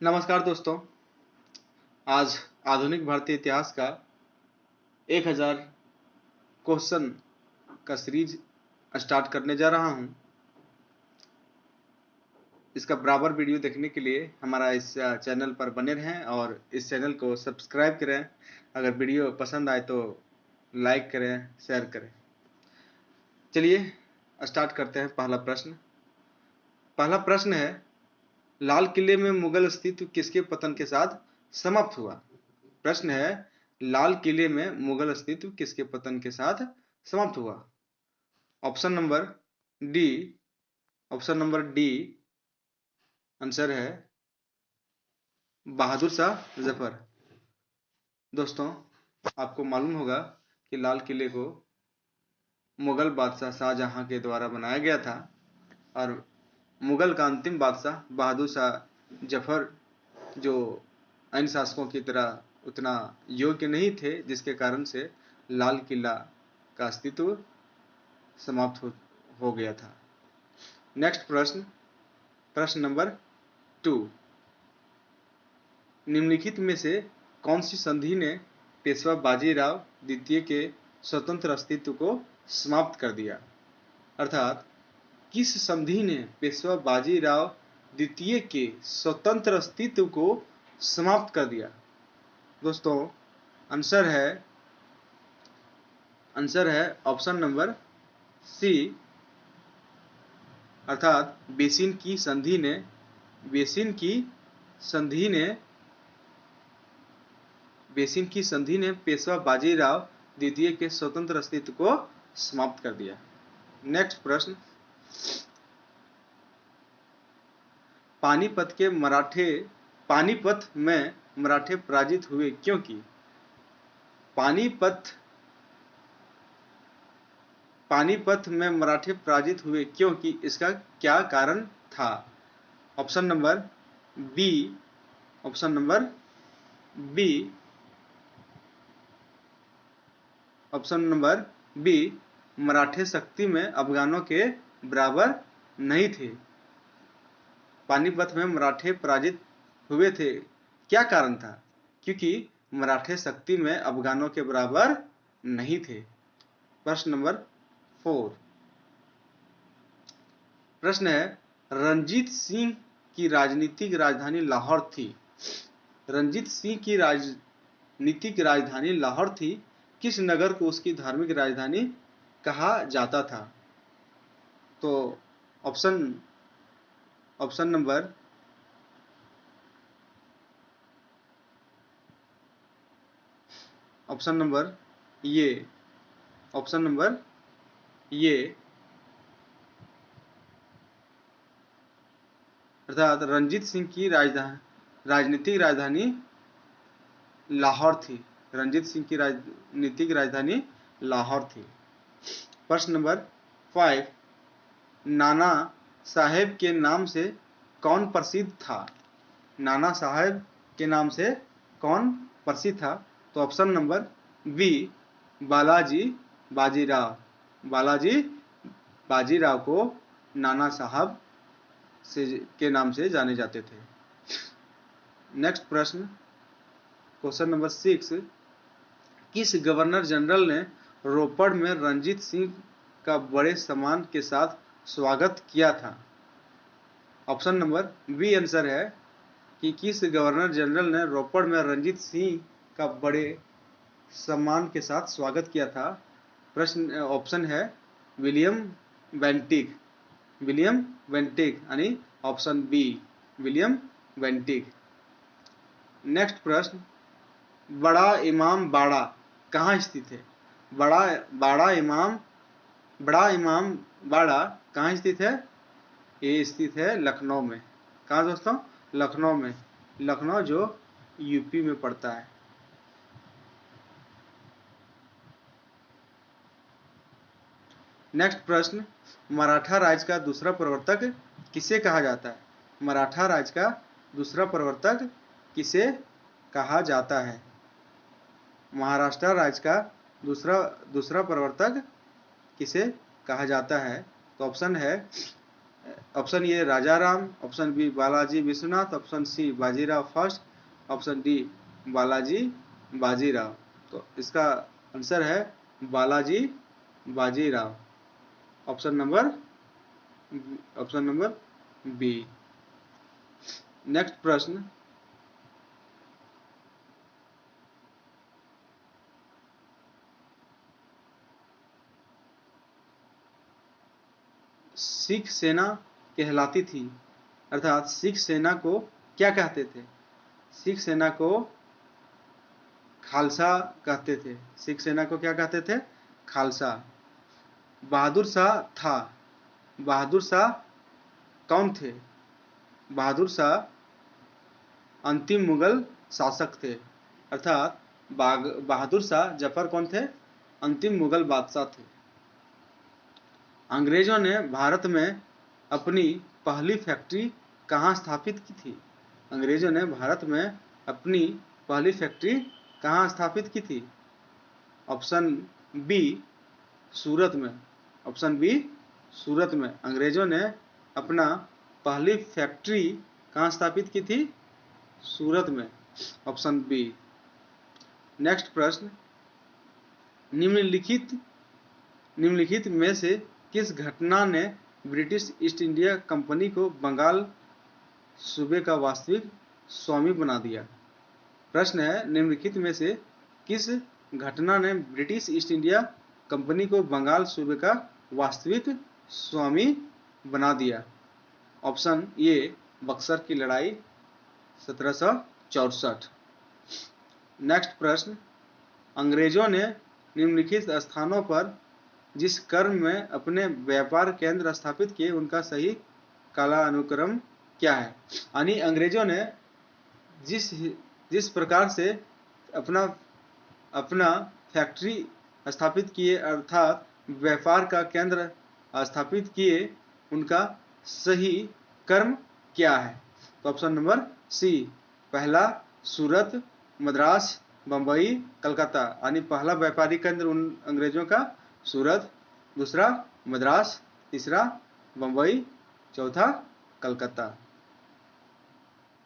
नमस्कार दोस्तों। आज आधुनिक भारतीय इतिहास का 1000 क्वेश्चन का सीरीज स्टार्ट करने जा रहा हूं। इसका बराबर वीडियो देखने के लिए हमारा इस चैनल पर बने रहें और इस चैनल को सब्सक्राइब करें। अगर वीडियो पसंद आए तो लाइक करें, शेयर करें। चलिए स्टार्ट करते हैं। पहला प्रश्न है, लाल किले में मुगल अस्तित्व किसके पतन के साथ समाप्त हुआ? प्रश्न है, लाल किले में मुगल अस्तित्व किसके पतन के साथ समाप्त हुआ? ऑप्शन नंबर डी आंसर है बहादुर शाह जफर। दोस्तों, आपको मालूम होगा कि लाल किले को मुगल बादशाह शाहजहां के द्वारा बनाया गया था और मुगल का अंतिम बादशाह बहादुर शाह जफर, जो अन्य शासकों की तरह उतना योग्य नहीं थे, जिसके कारण से लाल किला का अस्तित्व समाप्त हो गया था। नेक्स्ट प्रश्न नंबर 2, निम्नलिखित में से कौन सी संधि ने पेशवा बाजीराव द्वितीय के स्वतंत्र अस्तित्व को समाप्त कर दिया? अर्थात किस संधि ने पेशवा बाजीराव द्वितीय के स्वतंत्र अस्तित्व को समाप्त कर दिया? दोस्तों, आंसर है ऑप्शन नंबर सी, अर्थात बेसिन की संधि ने पेशवा बाजीराव द्वितीय के स्वतंत्र अस्तित्व को समाप्त कर दिया। नेक्स्ट प्रश्न, पानीपत में मराठे पराजित हुए क्योंकि? पानीपत में मराठे पराजित हुए क्योंकि इसका क्या कारण था? ऑप्शन नंबर बी, मराठे शक्ति में अफगानों के बराबर नहीं थे। पानीपत में मराठे पराजित हुए थे, क्या कारण था? क्योंकि मराठे शक्ति में अफगानों के बराबर नहीं थे। प्रश्न नंबर 4, प्रश्न है, रणजीत सिंह की राजनीतिक राजधानी लाहौर थी। रणजीत सिंह की राजनीतिक राजधानी लाहौर थी, किस नगर को उसकी धार्मिक राजधानी कहा जाता था? तो ऑप्शन नंबर ये अर्थात रणजीत सिंह की राजनीतिक राजधानी लाहौर थी। रणजीत सिंह की राजनीतिक राजधानी लाहौर थी। प्रश्न नंबर 5, नाना साहेब के नाम से कौन प्रसिद्ध था? नाना साहेब के नाम से कौन प्रसिद्ध था? तो option number B, Balaji Bajirao को नाना साहब के नाम से जाने जाते थे। नेक्स्ट प्रश्न, क्वेश्चन नंबर 6, किस गवर्नर जनरल ने रोपड़ में रणजीत सिंह का बड़े सम्मान के साथ स्वागत किया था? ऑप्शन नंबर बी आंसर है कि किस गवर्नर जनरल ने रोपड़ में रणजीत सिंह का बड़े सम्मान के साथ स्वागत किया था? ऑप्शन है विलियम वेंटिक यानी option B, William Bentinck. Next प्रश्न, बड़ा इमाम बाड़ा कहाँ स्थित है? बड़ा इमाम बाड़ा कहाँ स्थित है? ये स्थित है लखनऊ में। कहाँ दोस्तों? लखनऊ में। लखनऊ जो यूपी में पड़ता है। नेक्स्ट प्रश्न, मराठा राज्य का दूसरा प्रवर्तक किसे कहा जाता है? मराठा राज्य का दूसरा प्रवर्तक किसे कहा जाता है? महाराष्ट्र राज्य का दूसरा प्रवर्तक किसे कहा जाता है? तो ऑप्शन है option A Raja Ram, option B Balaji Vishwanath, option C Bajirao first, option D Balaji Bajirao. तो इसका आंसर है Balaji Bajirao. Option number B. Next प्रश्न, सिख सेना कहलाती थी, अर्थात सिख सेना को क्या कहते थे? सिख सेना को खालसा कहते थे। सिख सेना को क्या कहते थे? खालसा। बहादुर शाह था। बहादुर शाह कौन थे? बहादुर शाह अंतिम मुगल शासक थे, अर्थात बहादुर शाह जफर कौन थे? अंतिम मुगल बादशाह थे। अंग्रेजों ने भारत में अपनी पहली फैक्ट्री कहाँ स्थापित की थी? अंग्रेजों ने भारत में अपनी पहली फैक्ट्री कहाँ स्थापित की थी? ऑप्शन बी सूरत में। ऑप्शन बी सूरत में अंग्रेजों ने अपना पहली फैक्ट्री कहाँ स्थापित की थी? सूरत में। Option B. नेक्स्ट प्रश्न, निम्नलिखित में से किस घटना ने ब्रिटिश ईस्ट इंडिया कंपनी को बंगाल सूबे का वास्तविक स्वामी बना दिया? प्रश्न है, निम्नलिखित में से किस घटना ने ब्रिटिश ईस्ट इंडिया कंपनी को बंगाल सूबे का वास्तविक स्वामी बना दिया? ऑप्शन ए बक्सर की लड़ाई 1764। नेक्स्ट प्रश्न, अंग्रेजों ने निम्नलिखित स्थानों पर जिस क्रम में अपने व्यापार केंद्र स्थापित किए उनका सही कालानुक्रम क्या है? यानी अंग्रेजों ने जिस प्रकार से अपना फैक्ट्री स्थापित किए, अर्थात व्यापार का केंद्र स्थापित किए, उनका सही क्रम क्या है? तो ऑप्शन नंबर सी, पहला सूरत, मद्रास, बंबई, कलकत्ता। यानी पहला व्यापारी केंद्र उन अंग्रेजों का सूरत, दूसरा मद्रास, तीसरा बंबई, चौथा कलकत्ता।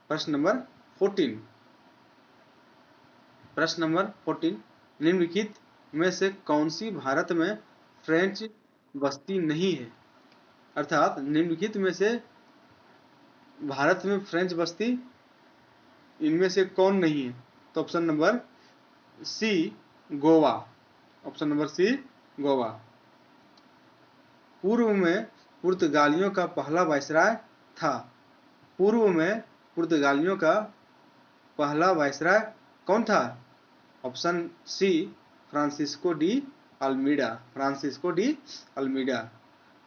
प्रश्न नंबर 14। प्रश्न नंबर 14, निम्नलिखित में से कौन सी भारत में फ्रेंच बस्ती नहीं है? अर्थात निम्नलिखित में से भारत में फ्रेंच बस्ती इनमें से कौन नहीं है? तो option number C Goa. Option number C Goa. पूर्व में पुर्तगालियों का पहला वायसराय था। पूर्व में पुर्तगालियों का पहला वायसराय कौन था? Option C Francisco de Almeida. Francisco de Almeida.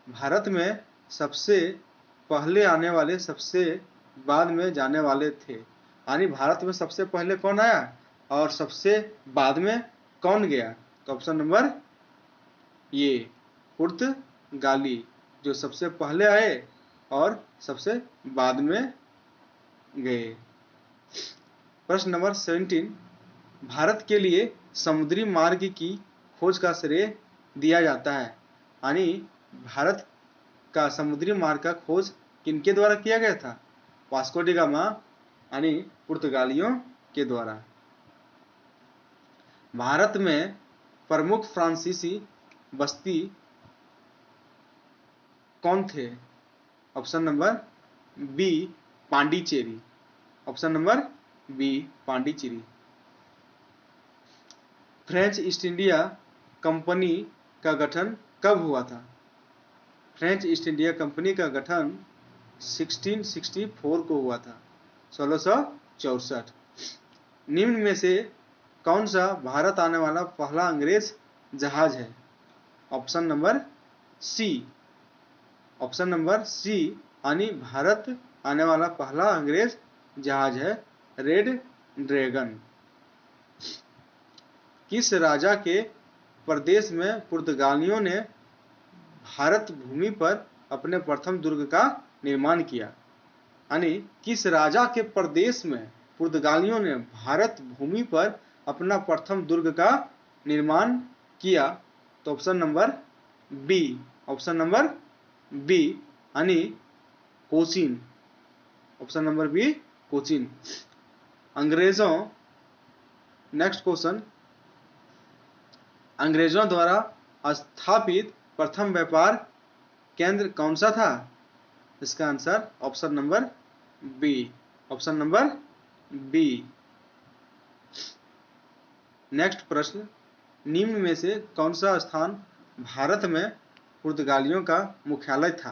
Bharat में सबसे पहले आने वाले सबसे बाद में जाने वाले थे। यानी भारत में सबसे पहले कौन आया और सबसे बाद में कौन गया? तो ऑप्शन नंबर ये पुर्तगाली, जो सबसे पहले आए और सबसे बाद में गए। प्रश्न नंबर 17, भारत के लिए समुद्री मार्ग की खोज का श्रेय दिया जाता है। यानी भारत का समुद्री मार्ग का खोज किनके द्वारा किया गया था? वास्को डी गामा यानी पुर्तगालियों के द्वारा। भारत में प्रमुख फ्रांसीसी बस्ती कौन थे? Option number B Pondicherry. Option number B Pondicherry. French East India Company का गठन कब हुआ था? फ्रेंच ईस्ट इंडिया कंपनी का गठन 1664 को हुआ था, 1664। निम्न में से कौन सा भारत आने वाला पहला अंग्रेज जहाज है? Option number C. Option number C यानी भारत आने वाला पहला अंग्रेज जहाज है रेड ड्रैगन। किस राजा के प्रदेश में पुर्तगालियों ने भारत भूमि पर अपने प्रथम दुर्ग का निर्माण किया? यानी किस राजा के प्रदेश में पुर्तगालियों ने भारत भूमि पर अपना प्रथम दुर्ग का निर्माण किया? तो option number B. Option number B यानी Cochin. Option number B Cochin. अंग्रेजों, नेक्स्ट क्वेश्चन, अंग्रेजों द्वारा स्थापित प्रथम व्यापार केंद्र कौन सा था? इसका answer option number B, option number B. Next प्रश्न, निम्न में से कौन सा स्थान भारत में पुर्तगालियों का मुख्यालय था?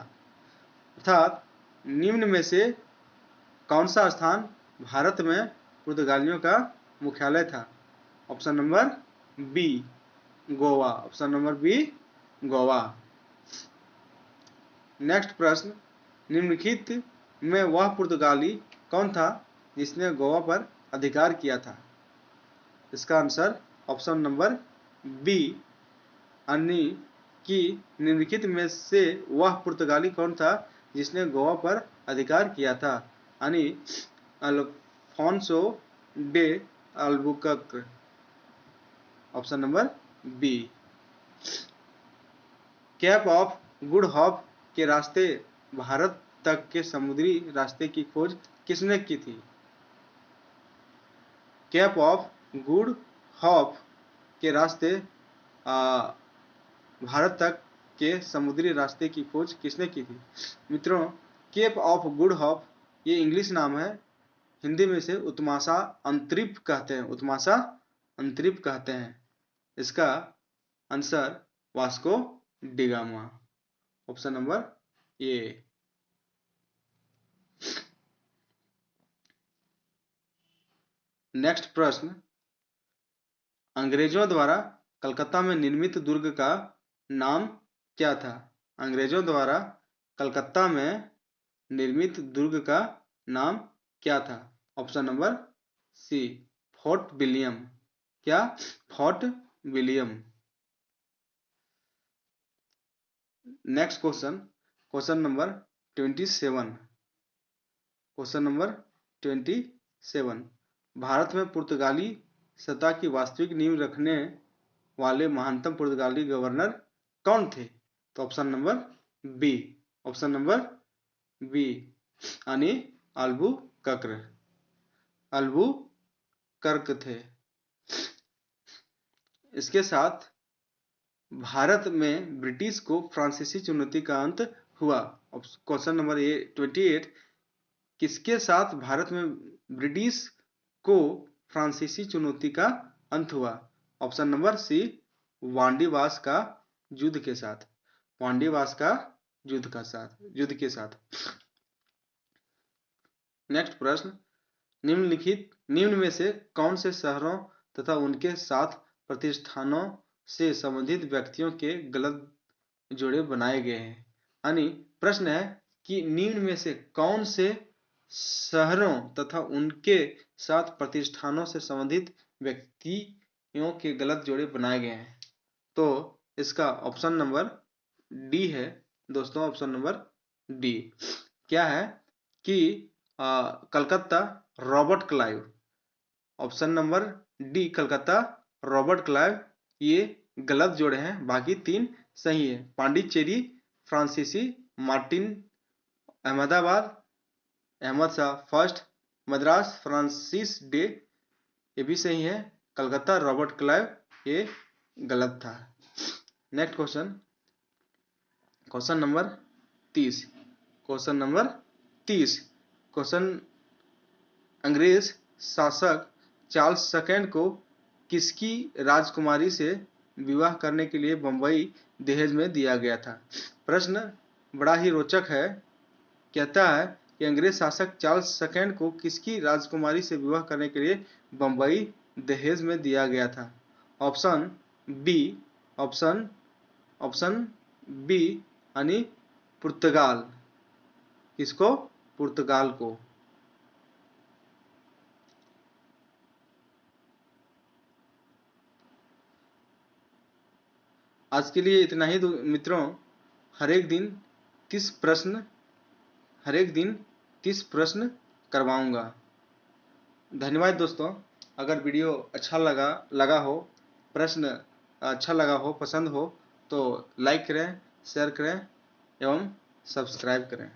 अर्थात निम्न में से कौन सा स्थान भारत में पुर्तगालियों का मुख्यालय था? Option number B Goa, option number B Goa. Next प्रश्न, निम्नलिखित में वह पुर्तगाली कौन था जिसने गोवा पर अधिकार किया था? इसका आंसर ऑप्शन नंबर बी, यानी कि निम्नलिखित में से वह पुर्तगाली कौन था जिसने गोवा पर अधिकार किया था? यानी Alfonso de Albuquerque, option number B. Cape of Good Hope के रास्ते भारत तक के समुद्री रास्ते की खोज किसने की थी? केप ऑफ गुड होप के रास्ते भारत तक के समुद्री रास्ते की खोज किसने की थी? मित्रों, केप ऑफ गुड होप ये इंग्लिश नाम है, हिंदी में से उत्माशा अंतरिप कहते हैं, उत्माशा अंतरिप कहते हैं। इसका answer Vasco da Gama, option number A. Next प्रश्न, अंग्रेजों द्वारा कलकत्ता में निर्मित दुर्ग का नाम क्या था? अंग्रेजों द्वारा कलकत्ता में निर्मित दुर्ग का नाम क्या था? Option number C Fort William. क्या? Fort William. Next question, question number 27, question number 27, Bharat में पुर्तगाली सत्ता की वास्तविक नींव रखने वाले महानतम पुर्तगाली गवर्नर कौन थे? तो option number B, option number B, यानी अल्बुकर्क, अल्बुकर्क थे। इसके साथ भारत में ब्रिटिश को फ्रांसीसी चुनौती का अंत हुआ। क्वेश्चन नंबर 28, किसके साथ भारत में ब्रिटिश को फ्रांसीसी चुनौती का अंत हुआ? ऑप्शन नंबर सी वांडीवास का युद्ध के साथ, वांडीवास का युद्ध के साथ। नेक्स्ट प्रश्न, निम्न में से कौन से शहरों तथा उनके साथ प्रतिष्ठानों से संबंधित व्यक्तियों के गलत जोड़े बनाए गए हैं? यानी प्रश्न है कि निम्न में से कौन से शहरों तथा उनके साथ प्रतिष्ठानों से संबंधित व्यक्तियों के गलत जोड़े बनाए गए हैं? तो इसका ऑप्शन नंबर डी है दोस्तों, ऑप्शन नंबर डी। क्या है कि Calcutta Robert Clive, option number D Calcutta Robert Clive ये गलत जोड़े हैं, बाकी 3 सही है। पांडिचेरी फ्रांसीसी Martin, Ahmedabad Ahmad Shah first, Madras Francis Day ये भी सही है, कलकत्ता रॉबर्ट क्लाइव ये गलत था। Next question, question number 30, question number 30, question, अंग्रेज शासक चार्ल्स सेकंड को किसकी राजकुमारी से विवाह करने के लिए बंबई दहेज में दिया गया था? प्रश्न बड़ा ही रोचक है, कहता है कि अंग्रेज शासक चार्ल्स सेकंड को किसकी राजकुमारी से विवाह करने के लिए बंबई दहेज में दिया गया था? ऑप्शन बी, ऑप्शन बी यानी पुर्तगाल, किसको? पुर्तगाल को। आज के लिए इतना ही मित्रों, हर एक दिन 30 प्रश्न करवाऊंगा। धन्यवाद दोस्तों। अगर वीडियो अच्छा लगा हो, प्रश्न अच्छा लगा हो, पसंद हो तो लाइक करें, शेयर करें एवं सब्सक्राइब करें।